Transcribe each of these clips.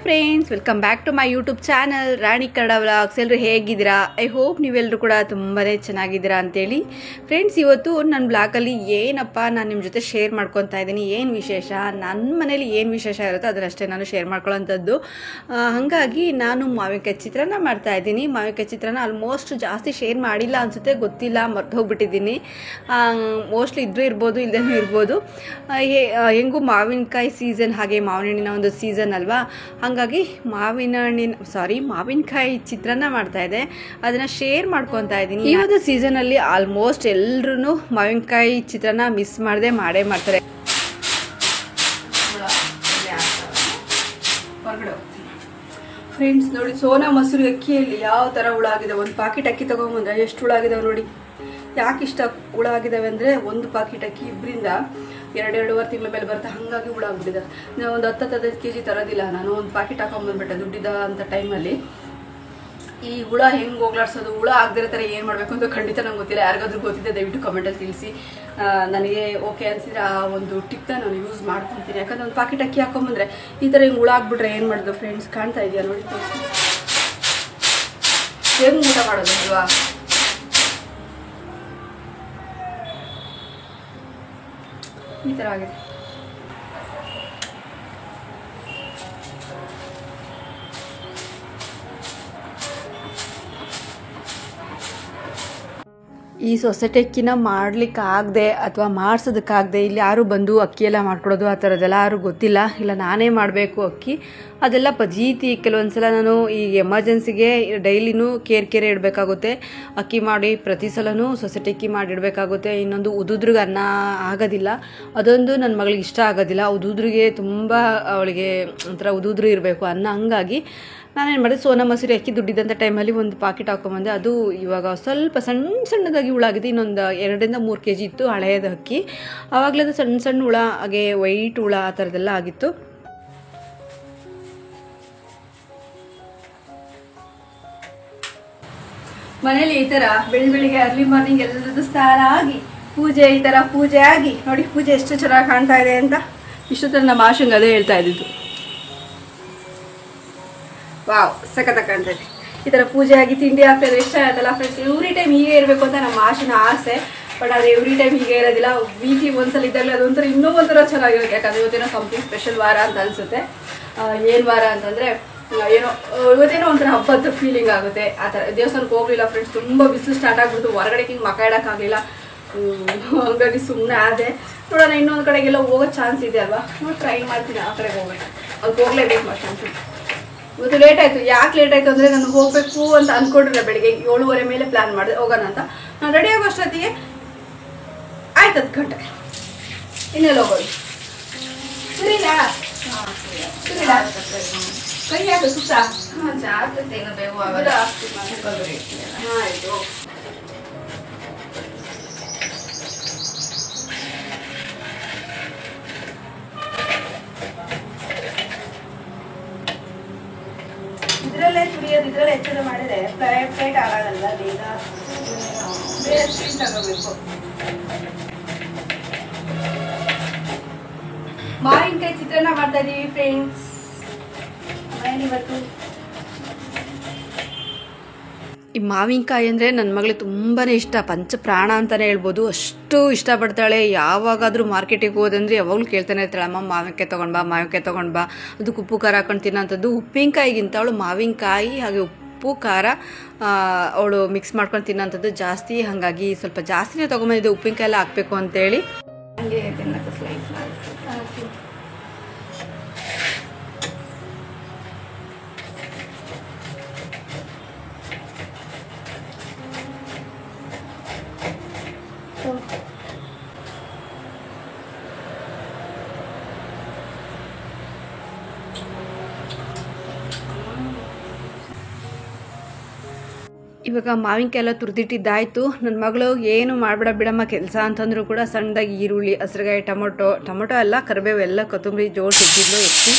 Friends, welcome back to my YouTube channel Rani Kannada vlogs. ಎಲ್ಲರೂ ಹೇಗಿದ್ದೀರಾ? I hope ನೀವೆಲ್ಲರೂ ಕೂಡ ತುಂಬಾ ಚೆನ್ನಾಗಿದ್ದೀರಾ ಅಂತೇಳಿ. ಫ್ರೆಂಡ್ಸ್, ಇವತ್ತು ನನ್ನ ಬ್ಲಾಗಲ್ಲಿ ಏನಪ್ಪ ನಾನು ನಿಮ್ಮ ಜೊತೆ ಶೇರ್ ಮಾಡ್ಕೊತಾ ಇದ್ದೀನಿ, ಏನು ವಿಶೇಷ, ನನ್ನ ಮನೇಲಿ ಏನು ವಿಶೇಷ ಇರುತ್ತೋ ಅದನ್ನಷ್ಟೇ ನಾನು ಶೇರ್ ಮಾಡ್ಕೊಳ್ಳೋಂಥದ್ದು. ಹಾಗಾಗಿ ನಾನು ಮಾವಿನಕಾಯಿ ಚಿತ್ರಾನ್ನ ಮಾಡ್ತಾ ಇದ್ದೀನಿ. ಮಾವಿನಕಾಯಿ ಚಿತ್ರಾನ್ನ ಆಲ್ಮೋಸ್ಟ್ ಜಾಸ್ತಿ ಶೇರ್ ಮಾಡಿಲ್ಲ ಅನಿಸುತ್ತೆ, ಗೊತ್ತಿಲ್ಲ, ಮರ್ತು ಹೋಗ್ಬಿಟ್ಟಿದ್ದೀನಿ. ಮೋಸ್ಟ್ಲಿ ಇದ್ರೂ ಇರ್ಬೋದು, ಇಲ್ಲದೇನೂ ಇರ್ಬೋದು. ಹೆಂಗೂ ಮಾವಿನಕಾಯಿ ಸೀಸನ್, ಹಾಗೆ ಮಾವಿನ ಹಣ್ಣಿನ ಒಂದು ಸೀಸನ್ ಅಲ್ವಾ, ಹಾಗಾಗಿ ಮಾವಿನಕಾಯಿ ಚಿತ್ರಾನ್ನ ಮಾಡ್ತಾ ಇದೆ, ಅದನ್ನ ಶೇರ್ ಮಾಡ್ಕೊತಾ ಇದ್ದೀನಿ. ಈ ಒಂದು ಸೀಸನ್ ಅಲ್ಲಿ ಆಲ್ಮೋಸ್ಟ್ ಎಲ್ಲರೂ ಮಾವಿನಕಾಯಿ ಚಿತ್ರಾನ್ನ ಮಿಸ್ ಮಾಡದೆ ಮಾಡೇ ಮಾಡ್ತಾರೆ. ಫ್ರೆಂಡ್ಸ್ ನೋಡಿ, ಸೋನಾ ಮಸೂರಿ ಅಕ್ಕಿಯಲ್ಲಿ ಯಾವ ತರ ಹುಳ ಆಗಿದೆ. ಒಂದು ಪಾಕೆಟ್ ಅಕ್ಕಿ ತಗೊಂಡ್ಬಂದ್ರೆ ಎಷ್ಟು ಹುಳ ಆಗಿದಾವೆ ನೋಡಿ. ಯಾಕೆ ಇಷ್ಟ ಹುಳ ಆಗಿದಾವೆ ಅಂದ್ರೆ, ಒಂದು ಪಾಕೆಟ್ ಅಕ್ಕಿ ಇಬ್ಬರಿಂದ 2-2.5 ತಿಂಗಳ ಮೇಲೆ ಬರುತ್ತೆ, ಹಾಗಾಗಿ ಹುಳ ಆಗ್ಬಿಟ್ಟಿದೆ. ನಾವು ಒಂದು 10-15 kg ತರೋದಿಲ್ಲ, ನಾನು ಒಂದು ಪಾಕೆಟ್ ಹಾಕೊಂಡ್ಬಂದ್ಬಿಟ್ಟೆ ದುಡ್ಡಿದ ಅಂತ ಟೈಮಲ್ಲಿ. ಈ ಹುಳ ಹೆಂಗೆ ಹೋಗ್ಲಾಡ್ಸೋದು, ಹುಳ ಆಗದಿರೋ ಥರ ಏನು ಮಾಡಬೇಕು ಅಂತ ಖಂಡಿತ ನಂಗೆ ಗೊತ್ತಿಲ್ಲ. ಯಾರಿಗಾದ್ರೂ ಗೊತ್ತಿದೆ ದಯವಿಟ್ಟು ಕಮೆಂಟಲ್ಲಿ ತಿಳಿಸಿ. ನನಗೆ ಓಕೆ ಅನಿಸಿದ್ರೆ ಆ ಒಂದು ಟಿಪ್ನ ನಾನು ಯೂಸ್ ಮಾಡ್ಕೊತೀನಿ. ಯಾಕಂದ್ರೆ ಒಂದು ಪಾಕೆಟ್ ಅಕ್ಕಿ ಹಾಕೊಂಬಂದ್ರೆ ಈ ಥರ ಹಿಂಗೆ ಹುಳ ಆಗ್ಬಿಟ್ರೆ ಏನು ಮಾಡೋದು ಫ್ರೆಂಡ್ಸ್? ಕಾಣ್ತಾ ಇದೆಯಾ ನೋಡಿ, ಹೆಂಗೆ ಊಟ ಮಾಡೋದು ಅಲ್ವಾ? ಈ ಥರ ಆಗಿದೆ. ಈ ಸೊಸೈಟಿ ಅಕ್ಕಿನ ಮಾಡ್ಲಿಕ್ಕಾಗದೆ ಅಥವಾ ಮಾಡಿಸೋದಕ್ಕಾಗದೆ ಇಲ್ಲಿ ಯಾರು ಬಂದು ಅಕ್ಕಿ ಎಲ್ಲ ಮಾಡ್ಕೊಡೋದು ಆ ಥರದ್ದೆಲ್ಲ ಯಾರು ಗೊತ್ತಿಲ್ಲ. ಇಲ್ಲ ನಾನೇ ಮಾಡಬೇಕು ಅಕ್ಕಿ, ಅದೆಲ್ಲ ಪಜೀತಿ. ಕೆಲವೊಂದ್ಸಲ ನಾನು ಈ ಎಮರ್ಜೆನ್ಸಿಗೆ ಡೈಲಿನೂ ಕೇರ್ ಇಡಬೇಕಾಗುತ್ತೆ. ಅಕ್ಕಿ ಮಾಡಿ ಪ್ರತಿ ಸಲನೂ ಸೊಸೈಟಿ ಅಕ್ಕಿ ಮಾಡಿಡಬೇಕಾಗುತ್ತೆ. ಇನ್ನೊಂದು ಉದುದ್ರಿಗೆ ಅನ್ನ ಆಗೋದಿಲ್ಲ, ಅದೊಂದು ನನ್ನ ಮಗಳಿಗೆ ಇಷ್ಟ ಆಗೋದಿಲ್ಲ. ಉದುದ್ರಿಗೆ ತುಂಬ ಅವಳಿಗೆ ಒಂಥರ ಉದುದ್ರು ಇರಬೇಕು ಅನ್ನ. ಹಂಗಾಗಿ ನಾನೇನು ಮಾಡಿದೆ, ಸೋನಾ ಮಸೂರಿ ಅಕ್ಕಿ ದುಡ್ಡಿದ್ದಂಥ ಟೈಮಲ್ಲಿ ಒಂದು ಪಾಕೆಟ್ ಹಾಕೊಂಬಂದೆ. ಅದು ಇವಾಗ ಸ್ವಲ್ಪ ಸಣ್ಣದಾಗಿ ಹುಳಾಗಿದೆ. ಇನ್ನೊಂದು 2-3 kg ಇತ್ತು ಹಳೆಯದ ಅಕ್ಕಿ. ಆವಾಗಲೇ ಅದು ಸಣ್ಣ ಹುಳ, ಹಾಗೆ ವೈಟ್ ಹುಳ ಆ ಥರದ್ದೆಲ್ಲ ಆಗಿತ್ತು. ಮನೇಲಿ ಈ ಥರ ಬೆಳಿಗ್ಗೆ ಅರ್ಲಿ ಮಾರ್ನಿಂಗ್ ಎಲ್ಲರದ್ದು ಸ್ನಾನ ಆಗಿ ಪೂಜೆ, ಈ ಥರ ಪೂಜೆ ಆಗಿ ನೋಡಿ, ಪೂಜೆ ಎಷ್ಟು ಚೆನ್ನಾಗಿ ಕಾಣ್ತಾ ಇದೆ ಅಂತ ಇಷ್ಟೊತ್ತರ ನಮ್ಮ ಆಶಂಗ ಅದೇ ಹೇಳ್ತಾ ಇದ್ದಿದ್ದು. ವಾವ್, ಸಖತ್ತಾಗಿ ಕಾಣ್ತಾ ಇದೆ. ಈ ಥರ ಪೂಜೆ ಆಗಿ ತಿಂಡಿ ಆಗ್ತಾಯಿದ್ರೆ ಇಷ್ಟ ಆಯ್ತಲ್ಲ ಫ್ರೆಂಡ್ಸ್. ಎವ್ರಿ ಟೈಮ್ ಹೀಗೆ ಇರಬೇಕು ಅಂತ ನಮ್ಮ ಆಶನ ಆಸೆ. ಬಟ್ ಅದು ಎವ್ರಿ ಟೈಮ್ ಹೀಗೆ ಇರೋದಿಲ್ಲ. ವೀಕ್ಲಿ ಒಂದ್ಸಲ ಇದ್ದಾಗಲೇ ಅದೊಂಥರ ಇನ್ನೂ ಒಂಥರ ಚೆನ್ನಾಗಿರುತ್ತೆ. ಯಾಕಂದರೆ ಇವತ್ತೇನೋ ಸಮಥಿಂಗ್ ಸ್ಪೆಷಲ್ ವಾರ ಅಂತ ಅನಿಸುತ್ತೆ. ಏನು ವಾರ ಅಂತಂದರೆ ಇವತ್ತೇನೋ ಒಂಥರ ಹಬ್ಬದ ಫೀಲಿಂಗ್ ಆಗುತ್ತೆ. ಆ ಥರ ದೇವಸ್ಥಾನಕ್ಕೆ ಹೋಗಲಿಲ್ಲ ಫ್ರೆಂಡ್ಸ್, ತುಂಬ ಬಿಸಿಲು ಸ್ಟಾರ್ಟ್ ಆಗಿಬಿಡ್ತು. ಹೊರಗಡೆ ಹಿಂಗೆ ಮಕ ಇಡೋಕ್ಕಾಗಲಿಲ್ಲ, ಹಂಗಾಗಿ ಸುಮ್ಮನೆ ಆದೆ. ನೋಡೋಣ, ಇನ್ನೊಂದು ಕಡೆಗೆಲ್ಲ ಹೋಗೋ ಚಾನ್ಸ್ ಇದೆ ಅಲ್ವಾ, ನೋಡಿ ಟ್ರೈ ಮಾಡ್ತೀನಿ ಆ ಕಡೆಗೆ ಹೋಗೋಣ. ಅದಕ್ಕೆ ಹೋಗಲೇಬೇಕು ಮಸ್ಟ್ ಅನ್ಸುತ್ತೆ. ಇವತ್ತು ಲೇಟ್ ಆಯಿತು. ಯಾಕೆ ಲೇಟ್ ಆಯಿತು ಅಂದರೆ, ನಾನು ಹೋಗಬೇಕು ಅಂತ ಅಂದ್ಕೊಂಡಿರಲಿಲ್ಲ. ಬೆಳಿಗ್ಗೆ 7:30 ಮೇಲೆ ಪ್ಲ್ಯಾನ್ ಮಾಡಿದೆ ಹೋಗೋಣ ಅಂತ. ನಾನು ರೆಡಿ ಆಗೋ ಅಷ್ಟೊತ್ತಿಗೆ ಆಯ್ತು 10 ಗಂಟೆ. ಇನ್ನೆಲ್ಲ ಹೋಗೋದು ಸರಿನಾ? ಕೈ ಯಾಕೆ ಸುತ್ತ? ಆಯಿತು. ಇದರಲ್ಲೇ ಸುರಿಯೋದು, ಇದರಲ್ಲೇ ಎಚ್ಚರ ಮಾಡಿದ್ರೆ ಪ್ಲೇಟ್ ಆಗಲ್ಲ, ಬೇಗ ಬೇರೆ ಸ್ಟೀಲ್ ತಗೋಬೇಕು. ಮಾವಿನಕಾಯಿ ಚಿತ್ರಾನ್ನ ಮಾಡ್ತಾ ಇದೀವಿ ಫ್ರೆಂಡ್ಸ್ ಇವತ್ತು. ಈ ಮಾವಿನಕಾಯಿ ಅಂದರೆ ನನ್ನ ಮಗಳಿಗೆ ತುಂಬಾ ಇಷ್ಟ, ಪಂಚಪ್ರಾಣ ಅಂತಲೇ ಹೇಳ್ಬೋದು. ಅಷ್ಟು ಇಷ್ಟಪಡ್ತಾಳೆ. ಯಾವಾಗಾದರೂ ಮಾರ್ಕೆಟಿಗೆ ಹೋದಂದ್ರೆ ಯಾವಾಗಲೂ ಕೇಳ್ತಾನೆ ಇರ್ತಾಳೆ, ಅಮ್ಮ ಮಾವಿನಕಾಯಿ ತೊಗೊಂಡು ಬಾ. ಅದಕ್ಕೆ ಉಪ್ಪು ಖಾರ ಹಾಕೊಂಡು ತಿನ್ನೋಂಥದ್ದು. ಉಪ್ಪಿನಕಾಯಿಗಿಂತ ಅವಳು ಮಾವಿನಕಾಯಿ ಹಾಗೆ ಉಪ್ಪು ಖಾರ ಅವಳು ಮಿಕ್ಸ್ ಮಾಡ್ಕೊಂಡು ತಿನ್ನೋಂಥದ್ದು ಜಾಸ್ತಿ. ಹಾಗಾಗಿ ಸ್ವಲ್ಪ ಜಾಸ್ತಿನೇ ತೊಗೊಂಬಂದಿದ್ದೆ, ಉಪ್ಪಿನಕಾಯಿ ಎಲ್ಲ ಹಾಕಬೇಕು ಅಂತೇಳಿ. ಹಂಗೆ ತಿನ್ನಕ್ಕೆ ಸ್ಲೈಸ್ ಹಾಕಿ ಇವಾಗ ಮಾವಿನಕಾಯಿ ಎಲ್ಲ ತುರಿದಿಟ್ಟಿದ್ದಾಯಿತು. ನನ್ನ ಮಗಳು ಏನು ಮಾಡಬೇಡ ಬಿಡಮ್ಮ ಕೆಲಸ ಅಂತಂದರೂ ಕೂಡ ಸಣ್ಣದಾಗಿ ಈರುಳ್ಳಿ, ಹಸಿರುಗಾಯಿ, ಟೊಮೊಟೊ ಎಲ್ಲ ಕರಿಬೇವು ಎಲ್ಲ ಕೊತ್ತಂಬರಿ ಜೋಡಿಸಿದ್ಲು ಎತ್ತಿ.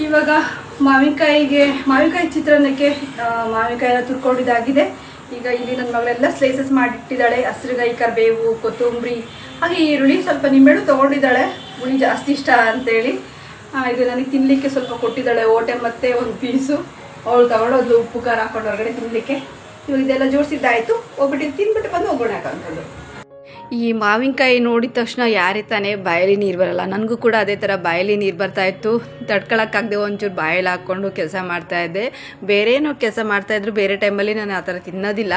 ಇವಾಗ ಮಾವಿನಕಾಯಿ ಚಿತ್ರಾನ್ನಕ್ಕೆ ಮಾವಿನಕಾಯಿನ ತುರ್ಕೊಂಡಿದ್ದಾಗಿದೆ. ಈಗ ಇಲ್ಲಿ ನನ್ನ ಮಗಳೆಲ್ಲ ಸ್ಲೈಸಸ್ ಮಾಡಿಟ್ಟಿದ್ದಾಳೆ. ಹಸಿರುಗಾಯಿ, ಕರಿಬೇವು, ಕೊತ್ತಂಬರಿ, ಹಾಗೆ ಈರುಳ್ಳಿ, ಸ್ವಲ್ಪ ನಿಂಬೆಹಣ್ಣು ತೊಗೊಂಡಿದ್ದಾಳೆ. ಹುಳಿ ಜಾಸ್ತಿ ಇಷ್ಟ ಅಂತೇಳಿ ಇದು ನನಗೆ ತಿನ್ನಲಿಕ್ಕೆ ಸ್ವಲ್ಪ ಕೊಟ್ಟಿದ್ದಾಳೆ. ಓಟೆ ಮತ್ತು ಒಂದು ಪೀಸು ಅವಳು ತಗೊಂಡೋದ್ಲು ಉಪ್ಪು ಖಾರ ಹಾಕೊಂಡು ಹೊರಗಡೆ ತಿನ್ನಲಿಕ್ಕೆ. ಇವಾಗ ಇದೆಲ್ಲ ಜೋಡಿಸಿದ್ದಾಯಿತು. ಹೋಗ್ಬಿಟ್ಟು ತಿಂದ್ಬಿಟ್ಟು ಬಂದು ಹೋಗೋಣ ಯಾಕಂತಂದು. ಈ ಮಾವಿನಕಾಯಿ ನೋಡಿದ ತಕ್ಷಣ ಯಾರೇ ತಾನೇ ಬಾಯಲ್ಲಿ ನೀರು ಬರಲ್ಲ. ನನಗೂ ಕೂಡ ಅದೇ ಥರ ಬಾಯಲ್ಲಿ ನೀರು ಬರ್ತಾಯಿತ್ತು. ತಡ್ಕೊಳಕ್ಕಾಗದೆ ಒಂಚೂರು ಬಾಯಲ್ಲಿ ಹಾಕ್ಕೊಂಡು ಕೆಲಸ ಮಾಡ್ತಾಯಿದ್ದೆ. ಬೇರೇನೋ ಕೆಲಸ ಮಾಡ್ತಾಯಿದ್ರು, ಬೇರೆ ಟೈಮಲ್ಲಿ ನಾನು ಆ ಥರ ತಿನ್ನೋದಿಲ್ಲ.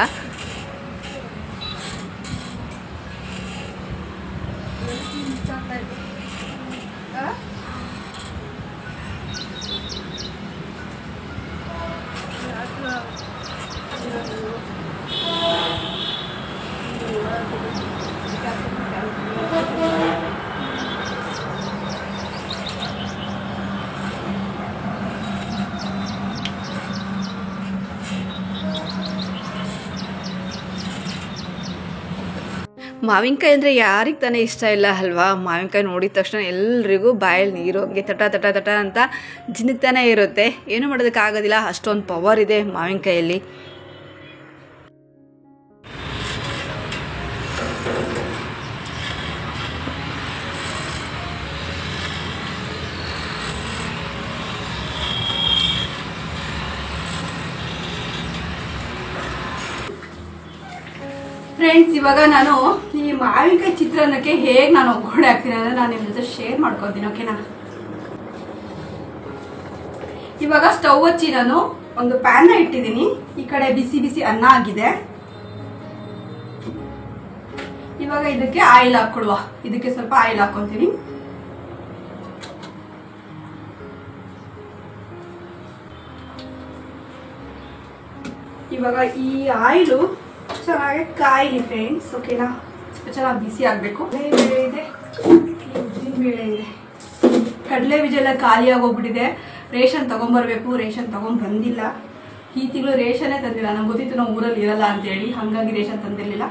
ಮಾವಿನಕಾಯಿ ಅಂದರೆ ಯಾರಿಗೆ ತಾನೇ ಇಷ್ಟ ಇಲ್ಲ ಅಲ್ವಾ? ಮಾವಿನಕಾಯಿ ನೋಡಿದ ತಕ್ಷಣ ಎಲ್ರಿಗೂ ಬಾಯಲ್ಲಿ ನೀರು ಹಂಗೆ ತಟ ತಟ ತಟ ಅಂತ ಜಿನುಗ್ತಾನೆ ಇರುತ್ತೆ. ಏನೂ ಮಾಡೋದಕ್ಕಾಗೋದಿಲ್ಲ, ಅಷ್ಟೊಂದು ಪವರ್ ಇದೆ ಮಾವಿನಕಾಯಲ್ಲಿ. ಫ್ರೆಂಡ್ಸ್, ಇವಾಗ ನಾನು ಈ ಮಾವಿನಕಾಯಿ ಚಿತ್ರಾನ್ನಕ್ಕೆ ಹೇಗೆ ನಾನು ಒಗ್ಗರಣೆ ಹಾಕ್ತೀನಿ ಅಂದರೆ ನಾನು ನಿಮ್ಮ ಜೊತೆ ಶೇರ್ ಮಾಡ್ಕೊತೀನಿ. ಓಕೆನಾ? ಇವಾಗ ಸ್ಟವ್ ಹಚ್ಚಿ ನಾನು ಒಂದು ಪ್ಯಾನ್ನ ಇಟ್ಟಿದ್ದೀನಿ. ಈ ಕಡೆ ಬಿಸಿ ಬಿಸಿ ಅನ್ನ ಆಗಿದೆ. ಇವಾಗ ಇದಕ್ಕೆ ಆಯಿಲ್ ಹಾಕೊಳುವ. ಇದಕ್ಕೆ ಸ್ವಲ್ಪ ಆಯಿಲ್ ಹಾಕೊತೀನಿ. ಇವಾಗ ಈ ಆಯಿಲು ಚೆನ್ನಾಗಿ ಕಾಯಿಲಿ ಫ್ರೆಂಡ್ಸ್. ಓಕೆನಾ? ಚೆನ್ನಾಗಿ ಬಿಸಿ ಆಗಬೇಕು. ಬೇಳೆ ಇದೆ, ಉದ್ದಿನಬೇಳೆ ಇದೆ, ಕಡಲೆ ಬೀಜ ಎಲ್ಲ ಖಾಲಿ ಆಗೋಗ್ಬಿಟ್ಟಿದೆ. ರೇಷನ್ ತೊಗೊಂಬರ್ಬೇಕು. ರೇಷನ್ ತೊಗೊಂಡ್ಬಂದಿಲ್ಲ. ಈ ತಿಂಗಳು ರೇಷನ್ನೇ ತಂದಿಲ್ಲ. ನಂಗೆ ಗೊತ್ತಿತ್ತು ನಾವು ಊರಲ್ಲಿ ಇರಲ್ಲ ಅಂತೇಳಿ, ಹಾಗಾಗಿ ರೇಷನ್ ತಂದಿರಲಿಲ್ಲ.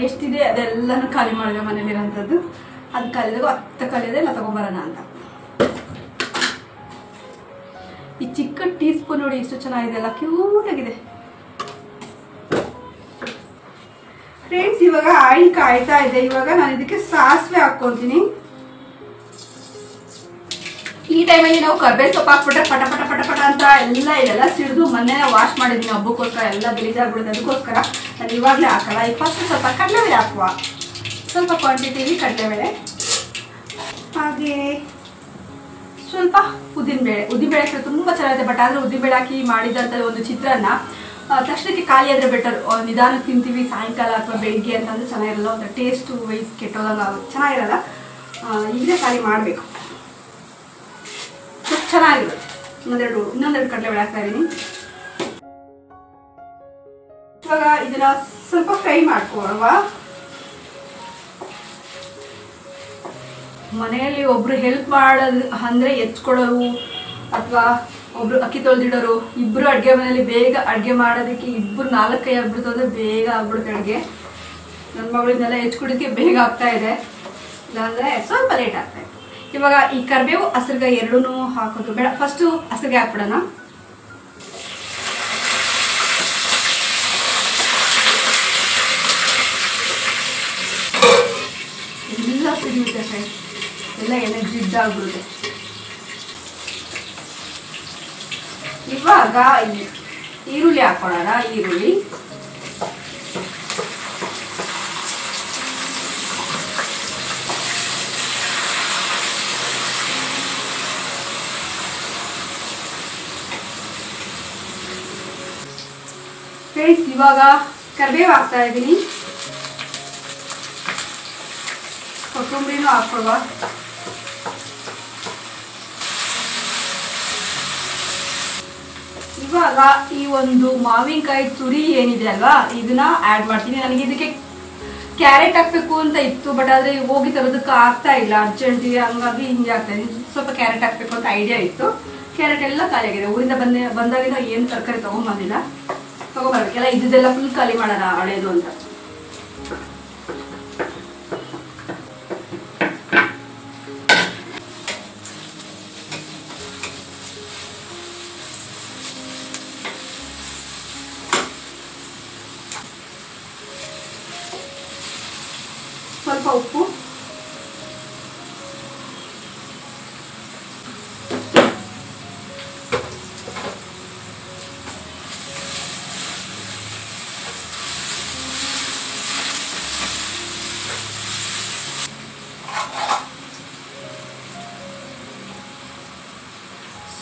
ಎಷ್ಟಿದೆ ಅದೆಲ್ಲನೂ ಖಾಲಿ ಮಾಡಿದೆ ಮನೇಲಿರೋಂಥದ್ದು. ಅದು ಖಾಲಿದಾಗ 10 ಖಾಲಿದೆ, ಎಲ್ಲ ತೊಗೊಂಬರೋಣ ಅಂತ. ಈ ಚಿಕ್ಕ ಟೀ ಸ್ಪೂನ್ ನೋಡಿ ಎಷ್ಟು ಚೆನ್ನಾಗಿದೆ ಅಲ್ಲ, ಕ್ಯೂಟಾಗಿದೆ ಫ್ರೆಂಡ್ಸ್. ಇವಾಗ ಆಯಿಲ್ ಕಾಯ್ತಾ ಇದೆ. ಇವಾಗ ನಾನು ಇದಕ್ಕೆ ಸಾಸಿವೆ ಹಾಕ್ಕೊತೀನಿ. ಈ ಟೈಮಲ್ಲಿ ನಾವು ಕರ್ಬೇವು ಸೊಪ್ಪು ಹಾಕ್ಬಿಟ್ರೆ ಪಟ ಪಟ ಪಟ ಪಟ ಅಂತ ಇದೆಲ್ಲ ಸಿಡಿದು ಮೊನ್ನೆ ವಾಶ್ ಮಾಡಿದ್ದೀನಿ ಹಬ್ಬಕ್ಕೋಸ್ಕರ, ಎಲ್ಲ ಗಲೀಜಾಗ್ಬಿಡುತ್ತೆ. ಅದಕ್ಕೋಸ್ಕರ ನಾನು ಇವಾಗಲೇ ಹಾಕಲ್ಲ. ಫಸ್ಟ್ ಸ್ವಲ್ಪ ಕಡಲೆಬೇಳೆ ಹಾಕುವ, ಸ್ವಲ್ಪ ಕ್ವಾಂಟಿಟಿಲಿ ಕಡಲೆಬೇಳೆ, ಹಾಗೆ ಸ್ವಲ್ಪ ಉದ್ದಿನಬೇಳೆ ತುಂಬ ಚೆನ್ನಾಗಿದೆ. ಬಟ್ ಆದರೆ ಉದ್ದಿನಬೇಳೆ ಹಾಕಿ ಮಾಡಿದಂಥ ಒಂದು ಚಿತ್ರಾನ್ನ ತಕ್ಷಣಕ್ಕೆ ಖಾಲಿ ಆದರೆ ಬೆಟರ್. ನಿಧಾನಕ್ಕೆ ತಿಂತೀವಿ ಸಾಯಂಕಾಲ ಅಥವಾ ಬೆಳಿಗ್ಗೆ ಅಂತಂದ್ರೆ ಚೆನ್ನಾಗಿರಲ್ಲ. ಒಂದು ಟೇಸ್ಟು ವೈಸ್ ಕೆಟ್ಟೋದಂಗೆ ಆಗುತ್ತೆ, ಚೆನ್ನಾಗಿರಲ್ಲ. ಈಗಲೇ ಖಾಲಿ ಮಾಡಬೇಕು, ಚೆನ್ನಾಗಿರುತ್ತೆ. ಇನ್ನೊಂದೆರಡು ಕಡಲೆಬೇಳೆ ಹಾಕ್ತಾ ಇದ್ದೀನಿ. ಇವಾಗ ಇದನ್ನ ಸ್ವಲ್ಪ ಫ್ರೈ ಮಾಡ್ಕೊಳ್ಳುವ. ಮನೆಯಲ್ಲಿ ಒಬ್ರು ಹೆಲ್ಪ್ ಮಾಡೋದು ಅಂದರೆ ಹೆಚ್ಕೊಡೋರು ಅಥವಾ ಒಬ್ರು ಅಕ್ಕಿ ತೊಳೆದಿಡೋರು, ಇಬ್ಬರು ಅಡುಗೆ ಮನೆಯಲ್ಲಿ ಬೇಗ ಅಡುಗೆ ಮಾಡೋದಕ್ಕೆ 2-4 ಕೈ ಆಗ್ಬಿಡ್ತು ಅಂದರೆ ಬೇಗ ಆಗ್ಬಿಡುತ್ತೆ ಅಡುಗೆ. ನನ್ನ ಮಗಳಿಂದೆಲ್ಲ ಹೆಚ್ಕೊಡೋದಕ್ಕೆ ಬೇಗ ಆಗ್ತಾ ಇದೆ, ಇಲ್ಲಾಂದರೆ ಸ್ವಲ್ಪ ಲೇಟ್ ಆಗ್ತಾ ಇದೆ. ಇವಾಗ ಈ ಕರಿಬೇವು ಹಸಿರುಗಾಯಿ ಎರಡೂ ಹಾಕೋದು ಬೇಡ. ಫಸ್ಟು ಹಸಿರುಗಾಯಿ ಹಾಕ್ಬಿಡೋಣ. ಎಲ್ಲ ಸಿಡಿಯುತ್ತೆ ಫ್ರೆಂಡ್ಸ್, ಎಲ್ಲ ಎಣ್ಣೆ ಜಿಡ್ಡಾಗ್ಬಿಡುತ್ತೆ. ಇವಾಗ ಈರುಳ್ಳಿ ಹಾಕೊಳ್ಳೋಣ. ಈರುಳ್ಳಿ ಫ್ರೆಂಡ್ಸ್, ಇವಾಗ ಕರಿಬೇವು ಹಾಕ್ತಾ ಇದ್ದೀನಿ. ಕೊತ್ತಂಬರಿನೂ ಹಾಕೊಳ್ಳುವ. ಇವಾಗ ಈ ಒಂದು ಮಾವಿನಕಾಯಿ ತುರಿ ಏನಿದೆ ಅಲ್ವಾ, ಇದನ್ನ ಆ್ಯಡ್ ಮಾಡ್ತೀನಿ. ನನಗೆ ಇದಕ್ಕೆ ಕ್ಯಾರೆಟ್ ಹಾಕಬೇಕು ಅಂತ ಇತ್ತು, ಬಟ್ ಆದರೆ ಹೋಗಿ ತರೋದಕ್ಕೆ ಆಗ್ತಾ ಇಲ್ಲ ಅರ್ಜೆಂಟಿಗೆ, ಹಂಗಾಗಿ ಹಿಂಗೆ ಆಗ್ತಾ ಇದೆ. ಸ್ವಲ್ಪ ಕ್ಯಾರೆಟ್ ಹಾಕಬೇಕು ಅಂತ ಐಡಿಯಾ ಇತ್ತು. ಕ್ಯಾರೆಟ್ ಎಲ್ಲ ಖಾಲಿ ಆಗಿದೆ. ಊರಿಂದ ಬಂದಾಗಿಂದ ಏನು ತರಕಾರಿ ತೊಗೊಂಬಂದಿಲ್ಲ. ತೊಗೊಂಬರ್ಬೇಕೆಲ್ಲ ಇದ್ದೆಲ್ಲ ಫುಲ್ ಖಾಲಿ ಮಾಡೋಣ ಹಳೇದು ಅಂತ.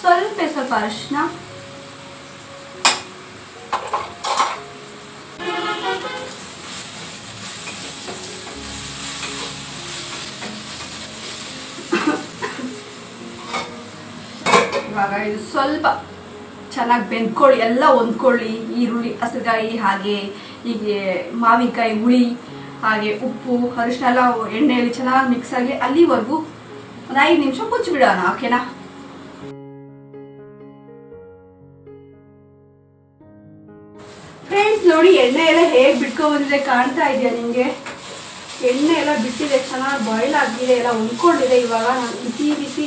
ಸ್ವಲ್ಪ ಅರಿಶಿನ, ಇವಾಗ ಇದು ಸ್ವಲ್ಪ ಚೆನ್ನಾಗಿ ಬೆಂದ್ಕೊಳ್ಳಿ, ಎಲ್ಲ ಹೊಂದ್ಕೊಳ್ಳಿ. ಈರುಳ್ಳಿ, ಹಸಿರುಗಾಯಿ, ಹಾಗೆ ಹೀಗೆ ಮಾವಿನಕಾಯಿ ಹುಳಿ, ಹಾಗೆ ಉಪ್ಪು, ಅರಿಶಿನ ಎಲ್ಲ ಎಣ್ಣೆಯಲ್ಲಿ ಚೆನ್ನಾಗಿ ಮಿಕ್ಸ್ ಆಗಿ ಅಲ್ಲಿವರೆಗೂ ಒಂದು 5 ನಿಮಿಷ ಮುಚ್ಚಿಬಿಡೋಣ. ಓಕೆನಾ ಫ್ರೆಂಡ್ಸ್? ನೋಡಿ ಎಣ್ಣೆ ಎಲ್ಲ ಹೇಗೆ ಬಿಟ್ಕೊ ಬಂದಿದೆ, ಕಾಣ್ತಾ ಇದೆಯಾ ನಿಮಗೆ? ಎಣ್ಣೆ ಎಲ್ಲ ಬಿಟ್ಟಿದೆ, ಚೆನ್ನಾಗಿ ಬಾಯ್ಲ್ ಆಗಿದೆ, ಎಲ್ಲ ಹೊಂದ್ಕೊಂಡಿದೆ. ಇವಾಗ ನಾನು ಬಿಸಿ ಬಿಸಿ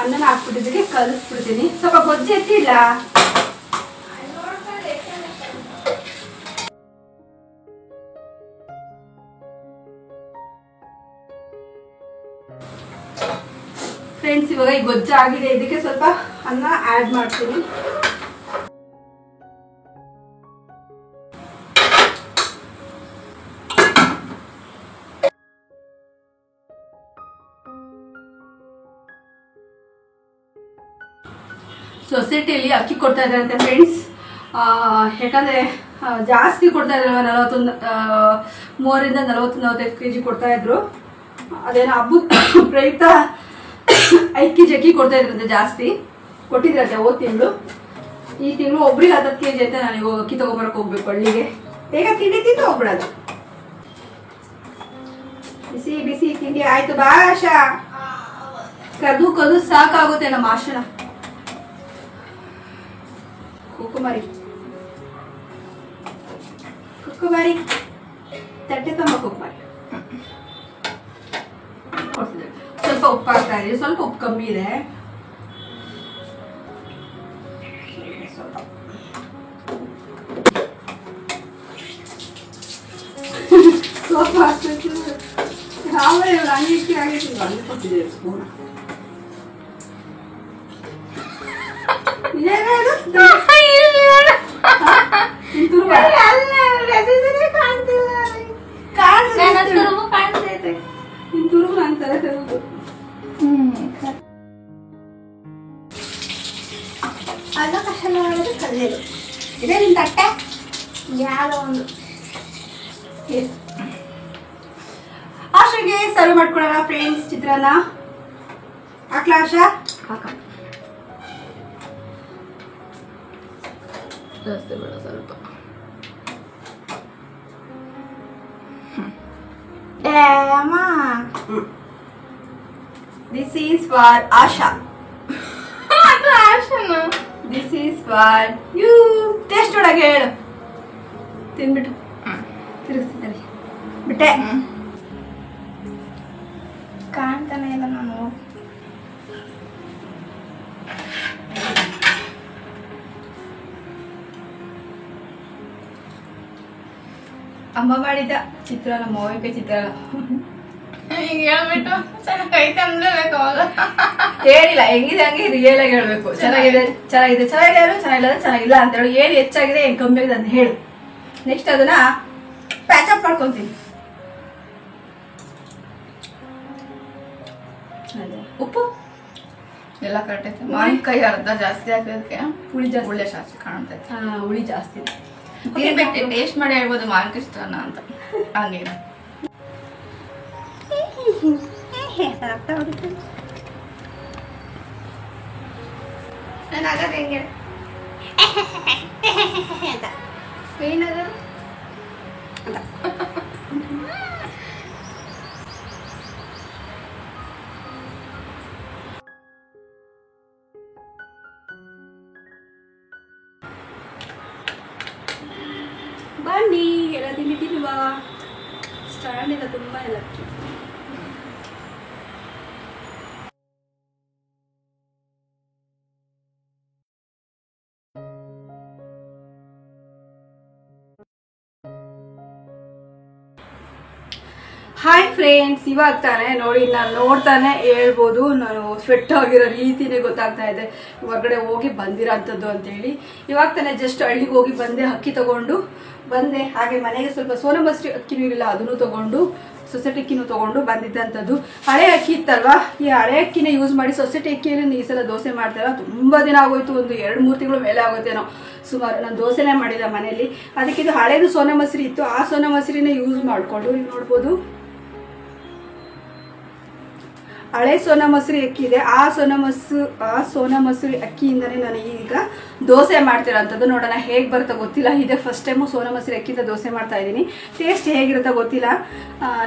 ಅನ್ನನ ಹಾಕ್ಬಿಟ್ಟಿದ್ದಕ್ಕೆ ಕಲಿಸ್ಬಿಡ್ತೀನಿ. ಸ್ವಲ್ಪ ಗೊಜ್ಜು ಎತ್ತಿಲ್ಲ. ಫ್ರೆಂಡ್ಸ್ ಇವಾಗ ಈ ಗೊಜ್ಜು ಆಗಿದೆ, ಇದಕ್ಕೆ ಸ್ವಲ್ಪ ಅನ್ನ ಆ್ಯಡ್ ಮಾಡ್ತೀನಿ. ಸೊಸೈಟಿಯಲ್ಲಿ ಅಕ್ಕಿ ಕೊಡ್ತಾ ಇದ್ದಾರಂತೆ ಫ್ರೆಂಡ್ಸ್. ಯಾಕಂದರೆ ಜಾಸ್ತಿ ಕೊಡ್ತಾ ಇದ್ರಲ್ವ, 30-40-45 kg ಕೊಡ್ತಾ ಇದ್ರು. ಅದೇನೋ ಹಬ್ಬದ ಪ್ರಯುಕ್ತ 5 kg ಅಕ್ಕಿ ಕೊಡ್ತಾ ಇದ್ರಂತೆ, ಜಾಸ್ತಿ ಕೊಟ್ಟಿದ್ರಂತೆ ಹೋದ ತಿಂಗಳು. ಈ ತಿಂಗಳು ಒಬ್ರಿಗೆ 10 kg ಅಂತ ನಾನು ಇವಾಗ ಅಕ್ಕಿ ತಗೊಂಬರಕ್ಕೆ ಹೋಗ್ಬೇಕು ಹಳ್ಳಿಗೆ. ಬೇಗ ತಿಂಡಿ ತಿಂದು ಹೋಗ್ಬಿಡೋದು. ಬಿಸಿ ಬಿಸಿ ತಿಂಡಿ ಆಯ್ತು ಬಾ ಆಶಾ. ಕದು ಸಾಕಾಗುತ್ತೆ ನಮ್ಮ ಆಶನ. ಕುಕ್ಕುಮಾರಿ ತಟ್ಟೆ ತುಂಬ ಕುಕ್ಕುಮಾರಿ ಸ್ವಲ್ಪ ಉಪ್ಪು ಹಾಕ್ತಾ ಇದೀವಿ. ಸ್ವಲ್ಪ ಉಪ್ಪು ಕಮ್ಮಿ ಇದೆ. ಸ್ವಲ್ಪ ಹಾಕ್ಬೇಕು. ಆಮೇಲೆ ಅಂಗಡಿ ಆಗಿತ್ತು ಅಲ್ಲಿ ಕೊಟ್ಟಿದ್ದೇವೆ ಸ್ಪೂನ. ಅಲ್ಲ ಕಷಾಯ ಮಾಡೋದು ಕಲ್ಲೇದು ಇದೇ ನಿನ್ ತಟ್ಟೆ. ಯಾವುದೋ ಒಂದು ಆಶಾಗೆ ಸರ್ವ್ ಮಾಡ್ಕೊಡೋಣ ಫ್ರೆಂಡ್ಸ್. ಚಿತ್ರಾನ್ನ ಹಾಕ್ಲಾ ಆಶಾ? ಹಾಕ ಜಾಸ್ತಿ ಬೇಡ, ಸ್ವಲ್ಪ. This is for Asha. This is for you. Taste ಒಳಗೆ ಹೇಳು. ತಿನ್ಬಿಟ್ಟು ತಿರುಗಿಸ್ತೀನಿ ಬಿಟ್ಟೆ. ಕಾಣ್ತಾನೆ ಇಲ್ಲ ನಾನು. ಅಮ್ಮ ಮಾಡಿದ ಚಿತ್ರಾನ್ನ, ಮಾವಿನಕಾಯಿ ಚಿತ್ರಾನ್ನ. ಈಗ ಹೇಳ್ಬಿಟ್ಟು ಚೆನ್ನಾಗೈತೆ ಅನ್ಲೇಬೇಕು. ಏನಿಲ್ಲ, ಹೆಂಗಿದೆ ಹಂಗೆ ರಿಯಲ್ ಆಗಿ ಹೇಳ್ಬೇಕು. ಚೆನ್ನಾಗಿದೆ ಚೆನ್ನಾಗಿದೆ ಚೆನ್ನಾಗಿಲ್ಲ ಚೆನ್ನಾಗಿಲ್ಲ ಅಂತ ಹೇಳಿ. ಏನು ಹೆಚ್ಚಾಗಿದೆ ಏನು ಕಮ್ಮಿ ಆಗಿದೆ ಅಂತ ಹೇಳು. ನೆಕ್ಸ್ಟ್ ಅದನ್ನ ಪ್ಯಾಚಪ್ ಮಾಡ್ಕೊಂತೀನಿ. ಉಪ್ಪು ಎಲ್ಲ ಕರೆಕ್ಟ್ ಐತೆ. ಮಾವಿನಕಾಯಿ ಅರ್ಧ ಜಾಸ್ತಿ ಹಾಕೋದಕ್ಕೆ ಹುಳಿ ಜಾಸ್ತಿ ಕಾಣ್ತೈತೆ. ಹುಳಿ ಜಾಸ್ತಿ ತಿನ್ಬೇಕು, ಟೇಸ್ಟ್ ಮಾಡಿ ಹೇಳ್ಬೋದು ಮಾವಿನಕಾಯಿ ಚಿತ್ರಾನ್ನ ಅಂತ. ಹಂಗೇನ ನಾನು ಹೆಂಗೆ ಏನದ ಬನ್ನಿ ಎಲ್ಲ ತಿಂಡಿ ತಿನ್ನುವ. ಸ್ಟ್ಯಾಂಡ್ ಇಲ್ಲ, ತುಂಬ ಎಲ್ಲ. ಹಾಯ್ ಫ್ರೆಂಡ್ಸ್, ಇವಾಗ ತಾನೆ ನೋಡಿ, ನಾನು ನೋಡ್ತಾನೆ ಹೇಳ್ಬೋದು, ನಾನು ಸ್ವೆಟ್ ಆಗಿರೋ ರೀತಿನೇ ಗೊತ್ತಾಗ್ತಾ ಇದೆ ಹೊರಗಡೆ ಹೋಗಿ ಬಂದಿರೋ ಅಂಥದ್ದು ಅಂತೇಳಿ. ಇವಾಗ ತಾನೆ ಜಸ್ಟ್ ಹಳ್ಳಿಗೆ ಹೋಗಿ ಬಂದೆ, ಅಕ್ಕಿ ತಗೊಂಡು ಬಂದೆ. ಹಾಗೆ ಮನೆಗೆ ಸ್ವಲ್ಪ ಸೋನಾ ಮಸೂರಿ ಅಕ್ಕಿನೂ ಇರಲಿಲ್ಲ, ಅದನ್ನು ತೊಗೊಂಡು ಸೊಸೈಟಿ ಅಕ್ಕಿನೂ ತೊಗೊಂಡು ಬಂದಿದ್ದಂಥದ್ದು. ಹಳೆ ಅಕ್ಕಿ ಇತ್ತಲ್ವಾ, ಈ ಹಳೆ ಅಕ್ಕಿನ ಯೂಸ್ ಮಾಡಿ ಸೊಸೈಟಿ ಅಕ್ಕಿಯಲ್ಲಿ ಈ ಸಲ ದೋಸೆ ಮಾಡ್ತಾರ. ತುಂಬ ದಿನ ಆಗೋಯ್ತು, ಒಂದು 2-3 ತಿಂಗಳು ಮೇಲೆ ಆಗೋಯ್ತೇನೋ ಸುಮಾರು. ನಾನು ದೋಸೆನೇ ಮಾಡಿಲ್ಲ ಮನೆಯಲ್ಲಿ. ಅದಕ್ಕೆ ಇದು ಹಳೇದು ಸೋನಾ ಮಸೂರಿ ಇತ್ತು, ಆ ಸೋನಾ ಮಸೂರಿನ ಯೂಸ್ ಮಾಡಿಕೊಂಡು ನೀವು ನೋಡ್ಬೋದು ಹಳೆ ಸೋನಾ ಮಸೂರಿ ಅಕ್ಕಿ ಇದೆ. ಆ ಸೋನಾ ಮಸೂರಿ ಅಕ್ಕಿಯಿಂದನೇ ನಾನು ಈಗ ದೋಸೆ ಮಾಡ್ತಿರೋಂಥದ್ದು. ನೋಡೋಣ ಹೇಗೆ ಬರುತ್ತಾ ಗೊತ್ತಿಲ್ಲ. ಇದೇ ಫಸ್ಟ್ ಟೈಮು ಸೋನಾ ಮಸೂರಿ ಅಕ್ಕಿಯಿಂದ ದೋಸೆ ಮಾಡ್ತಾ ಇದ್ದೀನಿ. ಟೇಸ್ಟ್ ಹೇಗಿರುತ್ತಾ ಗೊತ್ತಿಲ್ಲ.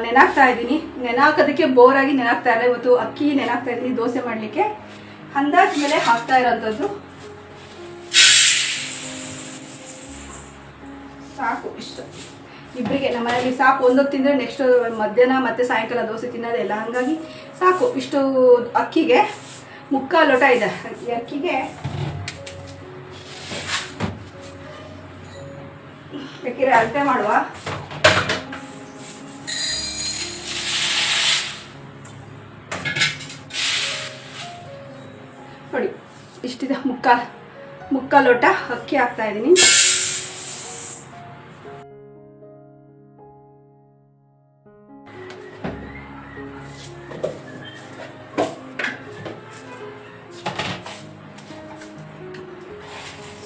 ನೆನಾಕ್ತಾ ಇದ್ದೀನಿ. ನೆನಾಕೋದಕ್ಕೆ ಬೋರಾಗಿ ನೆನಾಕ್ತಾ ಇಲ್ಲ. ಇವತ್ತು ಅಕ್ಕಿ ನೆನಾಕ್ತಾ ಇದ್ದೀನಿ ದೋಸೆ ಮಾಡಲಿಕ್ಕೆ. ಅಂದಾಜ್ ಮೇಲೆ ಹಾಕ್ತಾ ಇರೋಂಥದ್ದು. ಸಾಕು ಇಷ್ಟು ಇಬ್ಬರಿಗೆ. ನಮ್ಮ ಮನೆಯಲ್ಲಿ ಸಾಕು, ಒಂದೊತ್ತು ತಿಂದರೆ ನೆಕ್ಸ್ಟ್ ಮಧ್ಯಾಹ್ನ ಮತ್ತೆ ಸಾಯಂಕಾಲ ದೋಸೆ ತಿನ್ನೋದಿಲ್ಲ. ಹಾಗಾಗಿ ಸಾಕು. ಇಷ್ಟು ಅಕ್ಕಿಗೆ 3/4 ಲೋಟ ಇದೆ. ಈ ಅಕ್ಕಿಗೆ ಬೇಕಿದ್ರೆ ಅಳತೆ ಮಾಡುವ. ನೋಡಿ ಇಷ್ಟಿದೆ, 3/4 ಲೋಟ ಅಕ್ಕಿ ಹಾಕ್ತಾ ಇದ್ದೀನಿ.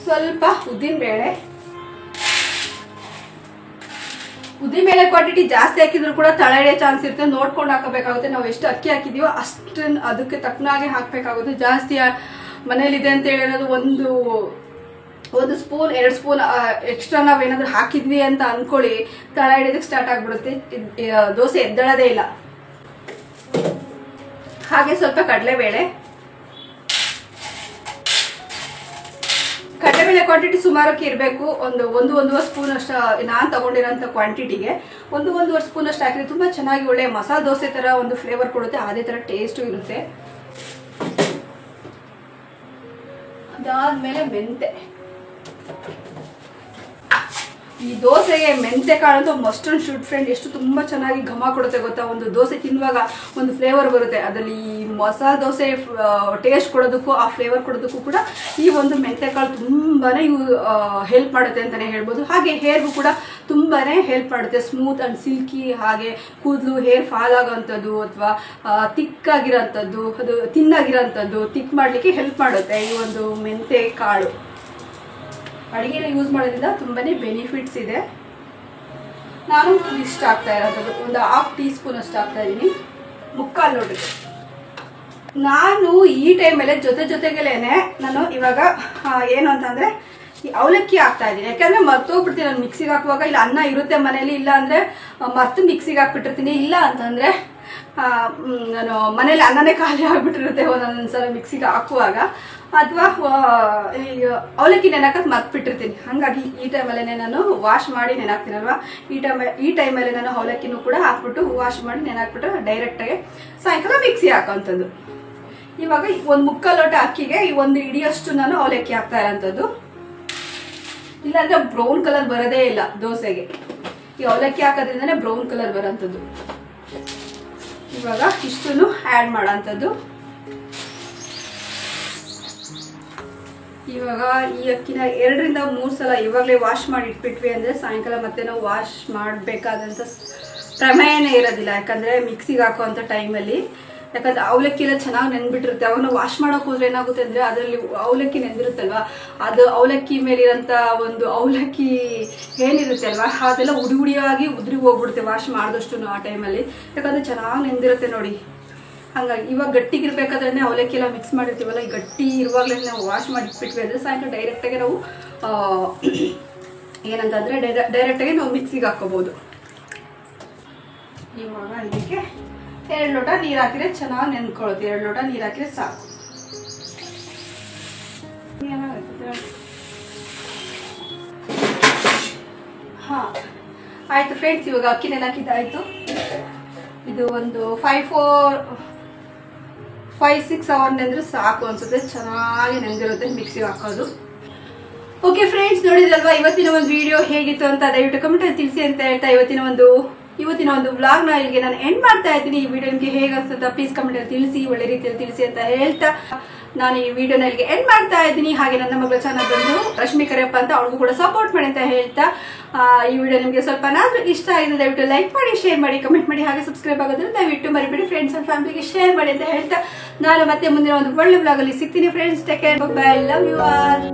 ಸ್ವಲ್ಪ ಉದ್ದಿನಬೇಳೆ ಕ್ವಾಂಟಿಟಿ ಜಾಸ್ತಿ ಹಾಕಿದ್ರು ಕೂಡ ತಳ ಹಿಡಿಯೋ ಚಾನ್ಸ್ ಇರುತ್ತೆ. ನೋಡ್ಕೊಂಡು ಹಾಕಬೇಕಾಗುತ್ತೆ. ನಾವು ಎಷ್ಟು ಅಕ್ಕಿ ಹಾಕಿದೀವೋ ಅಷ್ಟನ್ನು ಅದಕ್ಕೆ ತಕ್ಕನಾಗೆ ಹಾಕಬೇಕಾಗುತ್ತೆ. ಜಾಸ್ತಿ ಮನೇಲಿದೆ ಅಂತ ಹೇಳೋದು ಒಂದು ಸ್ಪೂನ್ 2 ಸ್ಪೂನ್ ಎಕ್ಸ್ಟ್ರಾ ನಾವೇನಾದ್ರೂ ಹಾಕಿದ್ವಿ ಅಂತ ಅಂದ್ಕೊಳ್ಳಿ, ತಳ ಹಿಡಿಯೋದಕ್ಕೆ ಸ್ಟಾರ್ಟ್ ಆಗ್ಬಿಡುತ್ತೆ. ದೋಸೆ ಎದ್ದೇಳೋದೇ ಇಲ್ಲ. ಹಾಗೆ ಸ್ವಲ್ಪ ಕಡಲೆಬೇಳೆ ಕ್ವಾಂಟಿಟಿ ಸುಮಾರಕ್ಕೆ ಇರಬೇಕು. ಒಂದೂವರೆ ಸ್ಪೂನ್ ಅಷ್ಟು ನಾನು ತಗೊಂಡಿರೋಂಥ ಕ್ವಾಂಟಿಟಿಗೆ 1-1.5 ಸ್ಪೂನ್ ಅಷ್ಟು ಹಾಕಿದ್ರೆ ತುಂಬ ಚೆನ್ನಾಗಿ ಒಳ್ಳೆ ಮಸಾಲೆ ದೋಸೆ ಥರ ಒಂದು ಫ್ಲೇವರ್ ಕೊಡುತ್ತೆ. ಅದೇ ಥರ ಟೇಸ್ಟು ಇರುತ್ತೆ. ಅದಾದ್ಮೇಲೆ ಮೆಂತೆ. ಈ ದೋಸೆಗೆ ಮೆಂತೆ ಕಾಳಂತೂ ಮಸ್ಟ್ ಅಂಡ್ ಶುಡ್ ಫ್ರೆಂಡ್. ಎಷ್ಟು ತುಂಬ ಚೆನ್ನಾಗಿ ಘಮ ಕೊಡುತ್ತೆ ಗೊತ್ತಾ. ಒಂದು ದೋಸೆ ತಿನ್ನುವಾಗ ಒಂದು ಫ್ಲೇವರ್ ಬರುತ್ತೆ. ಅದರಲ್ಲಿ ಈ ಮಸಾಲೆ ದೋಸೆ ಟೇಸ್ಟ್ ಕೊಡೋದಕ್ಕೂ ಆ ಫ್ಲೇವರ್ ಕೊಡೋದಕ್ಕೂ ಕೂಡ ಈ ಒಂದು ಮೆಂತೆ ಕಾಳು ತುಂಬಾ ಹೆಲ್ಪ್ ಮಾಡುತ್ತೆ ಅಂತಲೇ ಹೇಳ್ಬೋದು. ಹಾಗೆ ಹೇರ್ಗೂ ಕೂಡ ತುಂಬಾ ಹೆಲ್ಪ್ ಮಾಡುತ್ತೆ. ಸ್ಮೂತ್ ಆ್ಯಂಡ್ ಸಿಲ್ಕಿ, ಹಾಗೆ ಕೂದಲು ಹೇರ್ ಫಾಲ್ ಆಗೋವಂಥದ್ದು ಅಥವಾ ತಿಕ್ಕಾಗಿರೋಂಥದ್ದು, ಅದು ತಿನ್ನಾಗಿರೋಂಥದ್ದು ತಿಕ್ ಮಾಡಲಿಕ್ಕೆ ಹೆಲ್ಪ್ ಮಾಡುತ್ತೆ ಈ ಒಂದು ಮೆಂತೆ ಕಾಳು. ಅಡುಗೆನ ಯೂಸ್ ಮಾಡೋದ್ರಿಂದ ತುಂಬಾ ಬೆನಿಫಿಟ್ಸ್ ಇದೆ. ನಾನು ಇಷ್ಟ ಆಗ್ತಾ ಇರೋದು ಒಂದು 1/2 ಟೀ ಸ್ಪೂನ್ ಅಷ್ಟು ಆಗ್ತಾ ಇದ್ದೀನಿ 3/4 ಲೋಟಕ್ಕೆ. ನಾನು ಈ ಟೈಮಲ್ಲೇ ಜೊತೆಗೇನೆ ನಾನು ಇವಾಗ ಏನು ಅಂತಂದರೆ ಈ ಅವಲಕ್ಕಿ ಹಾಕ್ತಾ ಇದ್ದೀನಿ. ಯಾಕಂದರೆ ಮರ್ತೋಗ್ಬಿಡ್ತೀನಿ ನಾನು ಮಿಕ್ಸಿಗೆ ಹಾಕುವಾಗ. ಇಲ್ಲ ಅನ್ನ ಇರುತ್ತೆ ಮನೇಲಿ, ಇಲ್ಲ ಅಂದರೆ ಮರ್ತು ಮಿಕ್ಸಿಗೆ ಹಾಕ್ಬಿಟ್ಟಿರ್ತೀನಿ. ಇಲ್ಲ ಅಂತಂದರೆ ನಾನು ಮನೇಲಿ ಅನ್ನನೇ ಖಾಲಿ ಆಗಿಬಿಟ್ಟಿರುತ್ತೆ ಒಂದೊಂದ್ಸಲ ಮಿಕ್ಸಿಗೆ ಹಾಕುವಾಗ, ಅಥವಾ ಈ ಅವಲಕ್ಕಿ ನೆನಕಕ್ಕೆ ಮರ್ತ್ಬಿಟ್ಟಿರ್ತೀನಿ. ಹಾಗಾಗಿ ಈ ಟೈಮಲ್ಲೇ ನಾನು ವಾಶ್ ಮಾಡಿ ನೆನಾಕ್ತೀನಲ್ವ, ಈ ಟೈಮಲ್ಲೇ ನಾನು ಅವಲಕ್ಕಿನೂ ಕೂಡ ಹಾಕ್ಬಿಟ್ಟು ವಾಶ್ ಮಾಡಿ ನೆನಾಕ್ಬಿಟ್ರೆ ಡೈರೆಕ್ಟಾಗಿ ಸಾಯಂಕಾಲ ಮಿಕ್ಸಿ ಹಾಕೋಂಥದ್ದು. ಇವಾಗ 1/3 ಲೋಟ ಅಕ್ಕಿಗೆ ಈ 1 ಹಿಡಿಯಷ್ಟು ನಾನು ಅವಲಕ್ಕಿ ಹಾಕ್ತಾ ಇರೋಂಥದ್ದು. ಇಲ್ಲಾಂದ್ರೆ ಬ್ರೌನ್ ಕಲರ್ ಬರೋದೇ ಇಲ್ಲ ದೋಸೆಗೆ. ಈ ಅವಲಕ್ಕಿ ಹಾಕೋದ್ರಿಂದನೇ ಬ್ರೌನ್ ಕಲರ್ ಬರೋಂಥದ್ದು. ಇವಾಗ ಇಷ್ಟನ್ನು ಆ್ಯಡ್ ಮಾಡೋಂಥದ್ದು. ಇವಾಗ ಈ ಅಕ್ಕಿನ 2-3 ಸಲ ಇವಾಗಲೇ ವಾಶ್ ಮಾಡಿ ಇಟ್ಬಿಟ್ವಿ ಅಂದರೆ ಸಾಯಂಕಾಲ ಮತ್ತೆ ನಾವು ವಾಶ್ ಮಾಡಬೇಕಾದಂಥ ಪ್ರಮೇಯನೇ ಇರೋದಿಲ್ಲ. ಯಾಕಂದರೆ ಮಿಕ್ಸಿಗೆ ಹಾಕುವಂಥ ಟೈಮಲ್ಲಿ, ಯಾಕಂದರೆ ಅವಲಕ್ಕಿ ಎಲ್ಲ ಚೆನ್ನಾಗಿ ನೆಂದ್ಬಿಟ್ಟಿರುತ್ತೆ. ಅವಾಗ ನಾವು ವಾಶ್ ಮಾಡೋಕೆ ಹೋದ್ರೆ ಏನಾಗುತ್ತೆ ಅಂದರೆ ಅದರಲ್ಲಿ ಅವಲಕ್ಕಿ ನೆಂದಿರುತ್ತಲ್ವ, ಅದು ಅವಲಕ್ಕಿ ಮೇಲಿರೋಂಥ ಒಂದು ಅವಲಕ್ಕಿ ಏನಿರುತ್ತೆ ಅಲ್ವಾ, ಅದೆಲ್ಲ ಉಡಿಯಾಗಿ ಉದುರಿ ಹೋಗ್ಬಿಡುತ್ತೆ ವಾಶ್ ಮಾಡಿದಷ್ಟು ಆ ಟೈಮಲ್ಲಿ. ಯಾಕಂದರೆ ಚೆನ್ನಾಗಿ ನೆಂದಿರುತ್ತೆ ನೋಡಿ. ಹಾಗಾಗಿ ಇವಾಗ ಗಟ್ಟಿಗಿರ್ಬೇಕಾದ್ರೆ ಅವಲಕ್ಕಿ ಎಲ್ಲ ಮಿಕ್ಸ್ ಮಾಡಿರ್ತೀವಲ್ಲ, ಈ ಗಟ್ಟಿ ಇರುವಾಗಲೇ ನಾವು ವಾಶ್ ಮಾಡಿಟ್ಬಿಟ್ವಿ ಅಂದರೆ ಸಾಯಂಕಾಲ ಡೈರೆಕ್ಟಾಗಿ ನಾವು ಏನಂತಂದರೆ ಡೈರೆಕ್ಟಾಗಿ ನಾವು ಮಿಕ್ಸಿಗೆ ಹಾಕ್ಕೋಬೋದು. ಇವಾಗ ಇದಕ್ಕೆ 2 ಲೋಟ ನೀರು ಹಾಕಿದ್ರೆ ಚೆನ್ನಾಗಿ ನೆನ್ಕೊಳ್ಳುತ್ತೆ. 2 ಲೋಟ ನೀರು ಹಾಕಿದ್ರೆ ಸಾಕು. ಹಾಂ ಆಯಿತು ಫ್ರೆಂಡ್ಸ್, ಇವಾಗ ಅಕ್ಕಿ ನೆನಾಕಿದ್ದಾಯಿತು. ಇದು ಒಂದು 5-6 ಅವರ್ ನೆಂದ್ರೆ ಸಾಕು ಅನ್ಸುತ್ತೆ. ಚೆನ್ನಾಗಿ ನೆಂದಿರುತ್ತೆ ಮಿಕ್ಸಿಗೆ ಹಾಕೋದು. ಓಕೆ ಫ್ರೆಂಡ್ಸ್, ನೋಡಿದ್ರಲ್ವಾ ಇವತ್ತಿನ ಒಂದು ವಿಡಿಯೋ ಹೇಗಿತ್ತು ಅಂತ ದಯವಿಟ್ಟು ಕಮೆಂಟಲ್ಲಿ ತಿಳಿಸಿ ಅಂತ ಹೇಳ್ತಾ ಇವತ್ತಿನ ಒಂದು ಇವತ್ತಿನ ಒಂದು ವ್ಲಾಗ್ ನ ಇಲ್ಲಿಗೆ ನಾನು ಎಂಡ್ ಮಾಡ್ತಾ ಇದ್ದೀನಿ. ಈ ವಿಡಿಯೋ ನಿಮಗೆ ಹೇಗೆ ಅನ್ಸುತ್ತಾ ಪ್ಲೀಸ್ ಕಮೆಂಟ್ ಅಲ್ಲಿ ತಿಳಿಸಿ, ಒಳ್ಳೆ ರೀತಿಯಲ್ಲಿ ತಿಳಿಸಿ ಅಂತ ಹೇಳ್ತಾ ನಾನು ಈ ವಿಡಿಯೋನ ಇಲ್ಲಿಗೆ ಎಂಡ್ ಮಾಡ್ತಾ ಇದ್ದೀನಿ. ಹಾಗೆ ನನ್ನ ಮಗಳ ಚಾನಲ್ ಬಂದು ರಶ್ಮಿ ಕರಿಯಪ್ಪ ಅಂತ, ಅವಳಿಗೂ ಕೂಡ ಸಪೋರ್ಟ್ ಮಾಡಿ ಅಂತ ಹೇಳ್ತಾ ಈ ವಿಡಿಯೋ ನಿಮಗೆ ಸ್ವಲ್ಪ ಇಷ್ಟ ಆಗಿದೆ ದಯವಿಟ್ಟು ಲೈಕ್ ಮಾಡಿ, ಶೇರ್ ಮಾಡಿ, ಕಮೆಂಟ್ ಮಾಡಿ, ಹಾಗೆ ಸಬ್ಸ್ಕ್ರೈಬ್ ಆಗೋದ್ರಿಂದ ದಯವಿಟ್ಟು ಮರಿಬೇಡಿ. ಫ್ರೆಂಡ್ಸ್ ಅಂಡ್ ಫ್ಯಾಮಿಲಿಗೆ ಶೇರ್ ಮಾಡಿ ಅಂತ ಹೇಳ್ತಾ ನಾನು ಮತ್ತೆ ಮುಂದಿನ ಒಂದು ಒಳ್ಳೆ ವ್ಲಾಗ್ ಅಲ್ಲಿ ಸಿಗ್ತೀನಿ. Friends take care, bye bye, love you all.